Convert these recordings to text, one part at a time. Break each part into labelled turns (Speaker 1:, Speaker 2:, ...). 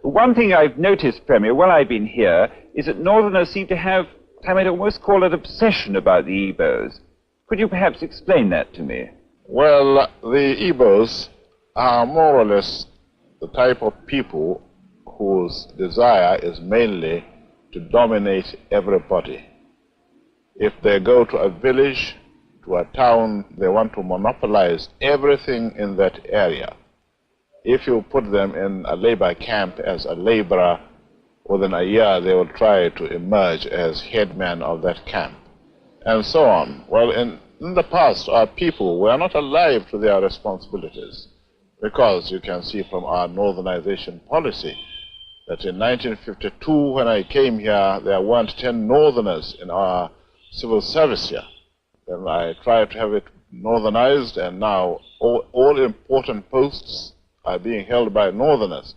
Speaker 1: one thing I've noticed, Premier, while I've been here, is that Northerners seem to have, I might almost call it, obsession about the Igbos. Could you perhaps explain that to me?
Speaker 2: Well, the Igbos are more or less the type of people whose desire is mainly to dominate everybody. If they go to a village, to a town, they want to monopolize everything in that area. If you put them in a labor camp as a laborer, within a year they will try to emerge as headman of that camp, and so on. Well, in the past, our people were not alive to their responsibilities, because you can see from our northernization policy that in 1952, when I came here, there weren't 10 Northerners in our civil service here. Then I tried to have it northernized, and now all important posts are being held by Northerners.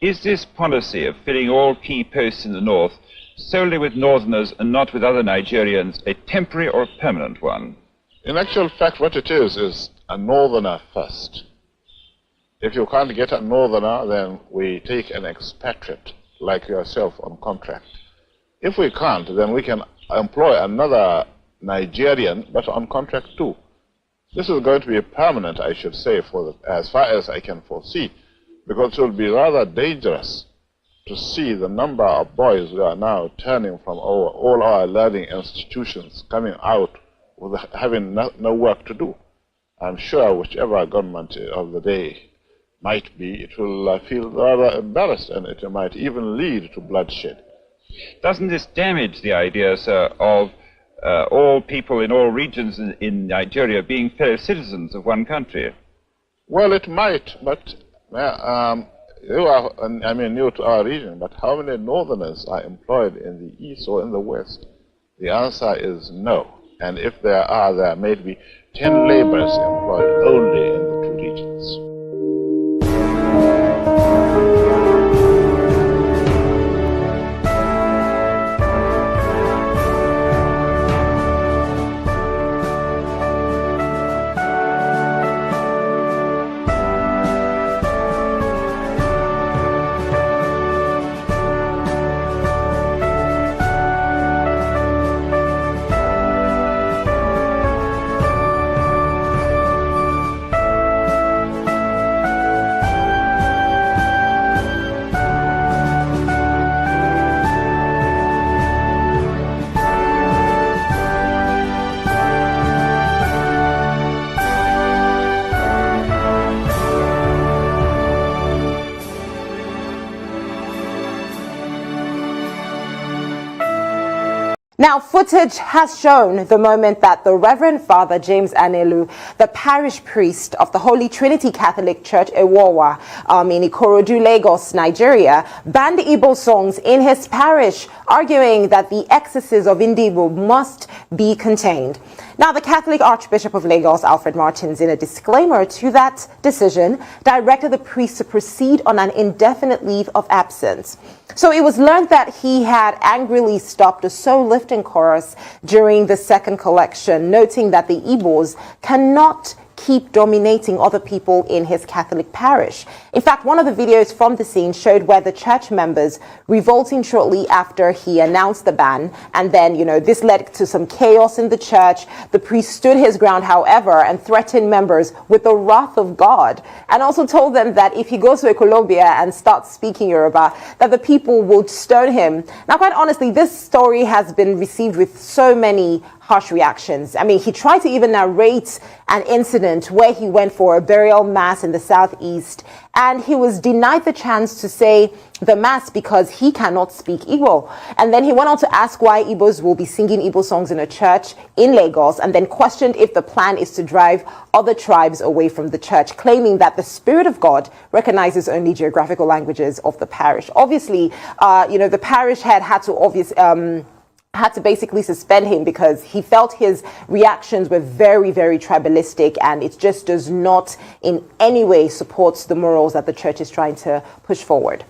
Speaker 1: Is this policy of filling all key posts in the north solely with Northerners and not with other Nigerians a temporary or a permanent one?
Speaker 2: In actual fact, what it is a Northerner first. If you can't get a Northerner, then we take an expatriate like yourself on contract. If we can't, then we can employ another Nigerian, but on contract too. This is going to be permanent, I should say, as far as I can foresee, because it will be rather dangerous to see the number of boys who are now turning from all our learning institutions, coming out with having no work to do. I'm sure whichever government of the day might be, it will feel rather embarrassed, and it might even lead to bloodshed.
Speaker 1: Doesn't this damage the idea, sir, of all people in all regions in Nigeria being fellow citizens of one country?
Speaker 2: Well, it might, but you are, new to our region, but how many Northerners are employed in the East or in the West? The answer is no. And if there are, there may be 10 laborers employed only in the two regions.
Speaker 3: Now, footage has shown the moment that the Rev Fr James Anelu, the parish priest of the Holy Trinity Catholic Church, Ewowa, in Ikorodu, Lagos, Nigeria, banned Igbo songs in his parish, arguing that the excesses of Igbo must be contained. Now, the Catholic Archbishop of Lagos, Alfred Martins, in a disclaimer to that decision, directed the priest to proceed on an indefinite leave of absence. So it was learned that he had angrily stopped a soul lifting chorus during the second collection, noting that the Igbos cannot keep dominating other people in his Catholic parish. In fact, one of the videos from the scene showed where the church members revolting shortly after he announced the ban, and then, this led to some chaos in the church. The priest stood his ground, however, and threatened members with the wrath of God, and also told them that if he goes to Colombia and starts speaking Yoruba, that the people would stone him. Now, quite honestly, this story has been received with so many harsh reactions. I mean, he tried to even narrate an incident where he went for a burial mass in the southeast, and he was denied the chance to say the mass because he cannot speak Igbo. And then he went on to ask why Igbos will be singing Igbo songs in a church in Lagos, and then questioned if the plan is to drive other tribes away from the church, claiming that the Spirit of God recognizes only geographical languages of the parish. Obviously, the parish head had to basically suspend him because he felt his reactions were very, very tribalistic, and it just does not in any way support the morals that the church is trying to push forward.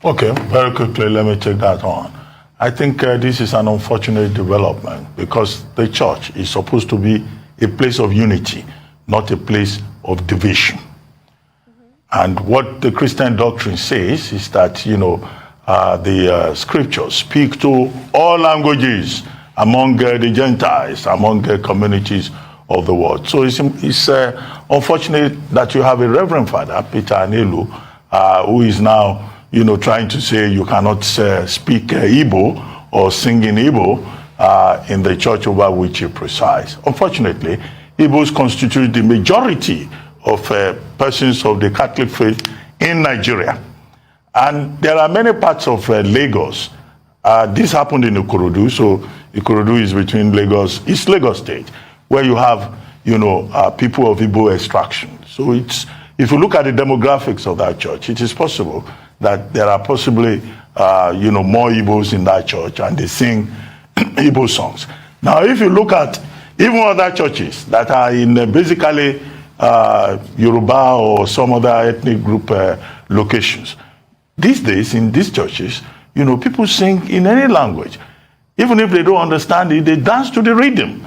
Speaker 4: Okay, very quickly, let me take that on. I think this is an unfortunate development because the church is supposed to be a place of unity, not a place of division. And what the Christian doctrine says is that, the scriptures speak to all languages among the Gentiles, among the communities of the world. So it's unfortunate that you have a Reverend Father, Peter Anelu, who is now, trying to say you cannot speak Igbo or sing in Igbo in the church over which you preside. Unfortunately, Igbos constitute the majority of persons of the Catholic faith in Nigeria. And there are many parts of Lagos. This happened in Ikorodu. So Ikorodu is between Lagos, East Lagos State, where you have, people of Igbo extraction. So if you look at the demographics of that church, it is possible that there are possibly, more Igbos in that church, and they sing Igbo songs. Now, if you look at even other churches that are in basically Yoruba or some other ethnic group locations, these days in these churches, people sing in any language. Even if they don't understand it, they dance to the rhythm.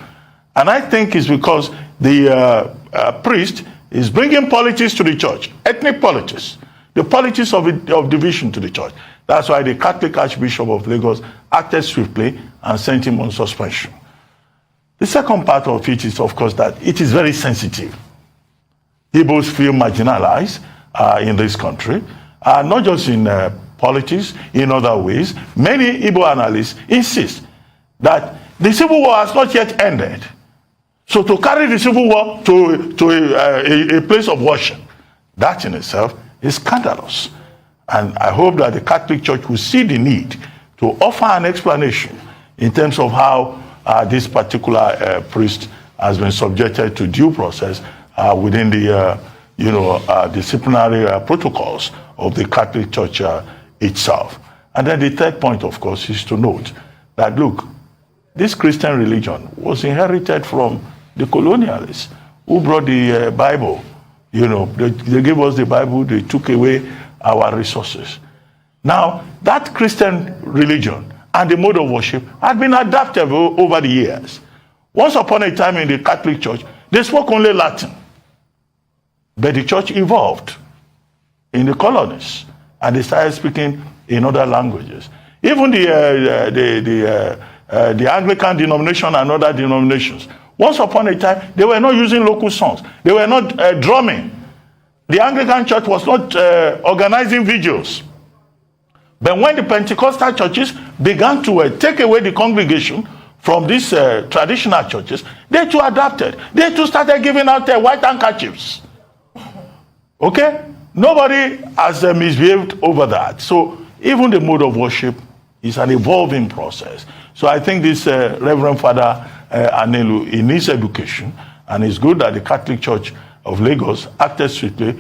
Speaker 4: And I think it's because the priest is bringing politics to the church, ethnic politics, the politics of division to the church. That's why the Catholic Archbishop of Lagos acted swiftly and sent him on suspension. The second part of it is, of course, that it is very sensitive. Igbos feel marginalized in this country, not just in politics, in other ways. Many Igbo analysts insist that the civil war has not yet ended. So to carry the civil war to a place of worship, that in itself is scandalous. And I hope that the Catholic Church will see the need to offer an explanation in terms of how this particular priest has been subjected to due process within the disciplinary protocols of the Catholic Church itself. And then the third point, of course, is to note that, look, this Christian religion was inherited from the colonialists who brought the Bible. They gave us the Bible, they took away our resources. Now, that Christian religion and the mode of worship had been adapted over the years. Once upon a time in the Catholic Church, they spoke only Latin. But the church evolved in the colonies, and they started speaking in other languages. Even the Anglican denomination and other denominations, once upon a time, they were not using local songs. They were not drumming. The Anglican church was not organizing vigils. But when the Pentecostal churches began to take away the congregation from these traditional churches, they too adapted. They too started giving out white handkerchiefs. Okay? Nobody has misbehaved over that. So even the mode of worship is an evolving process. So I think this Reverend Father Anelu, in his education, and it's good that the Catholic Church of Lagos acted swiftly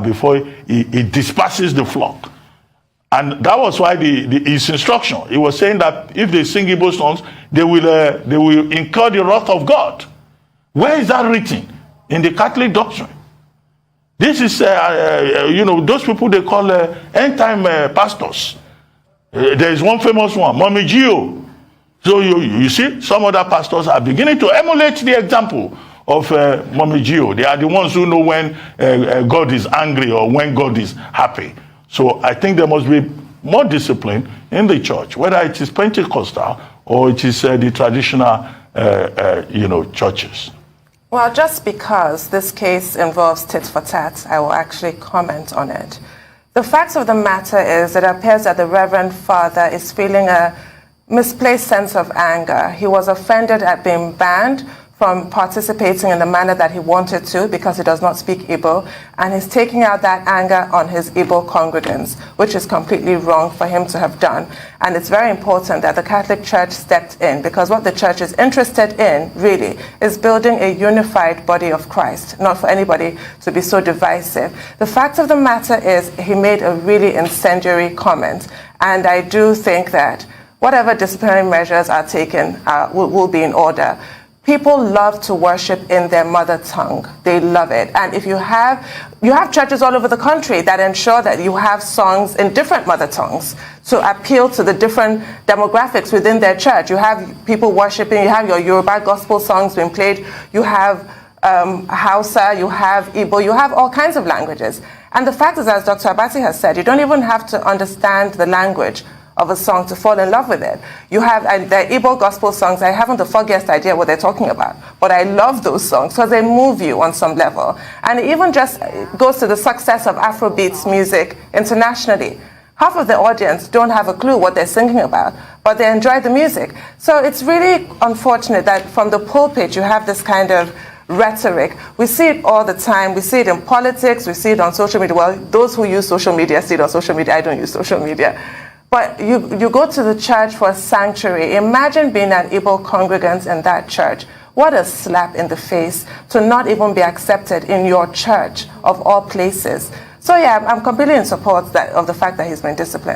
Speaker 4: before he disperses the flock. And that was why his instruction, he was saying that if they sing Igbo songs, they will incur the wrath of God. Where is that written? In the Catholic doctrine. This is, those people they call end-time pastors. There is one famous one, Mommy Gio. So you see, some other pastors are beginning to emulate the example of Mommy Gio. They are the ones who know when God is angry or when God is happy. So I think there must be more discipline in the church, whether it is Pentecostal or it is the traditional, churches.
Speaker 5: Well, just because this case involves tit for tat, I will actually comment on it. The fact of the matter is it appears that the Reverend Father is feeling a misplaced sense of anger. He was offended at being banned from participating in the manner that he wanted to because he does not speak Igbo, and he's taking out that anger on his Igbo congregants, which is completely wrong for him to have done. And it's very important that the Catholic Church stepped in, because what the Church is interested in, really, is building a unified body of Christ, not for anybody to be so divisive. The fact of the matter is he made a really incendiary comment, and I do think that whatever disciplinary measures are taken will be in order. People love to worship in their mother tongue. They love it. And if you have churches all over the country that ensure that you have songs in different mother tongues to appeal to the different demographics within their church. You have people worshiping, you have your Yoruba gospel songs being played, you have Hausa, you have Igbo, you have all kinds of languages. And the fact is, as Dr. Abati has said, you don't even have to understand the language of a song to fall in love with it. You have, and the Igbo gospel songs, I haven't the foggiest idea what they're talking about, but I love those songs because they move you on some level. And it even just goes to the success of Afrobeats music internationally. Half of the audience don't have a clue what they're singing about, but they enjoy the music. So it's really unfortunate that from the pulpit you have this kind of rhetoric. We see it all the time. We see it in politics. We see it on social media. Well, those who use social media see it on social media. I don't use social media. But you go to the church for a sanctuary. Imagine being an Igbo congregant in that church. What a slap in the face to not even be accepted in your church of all places. So yeah, I'm completely in support of the fact that he's been disciplined.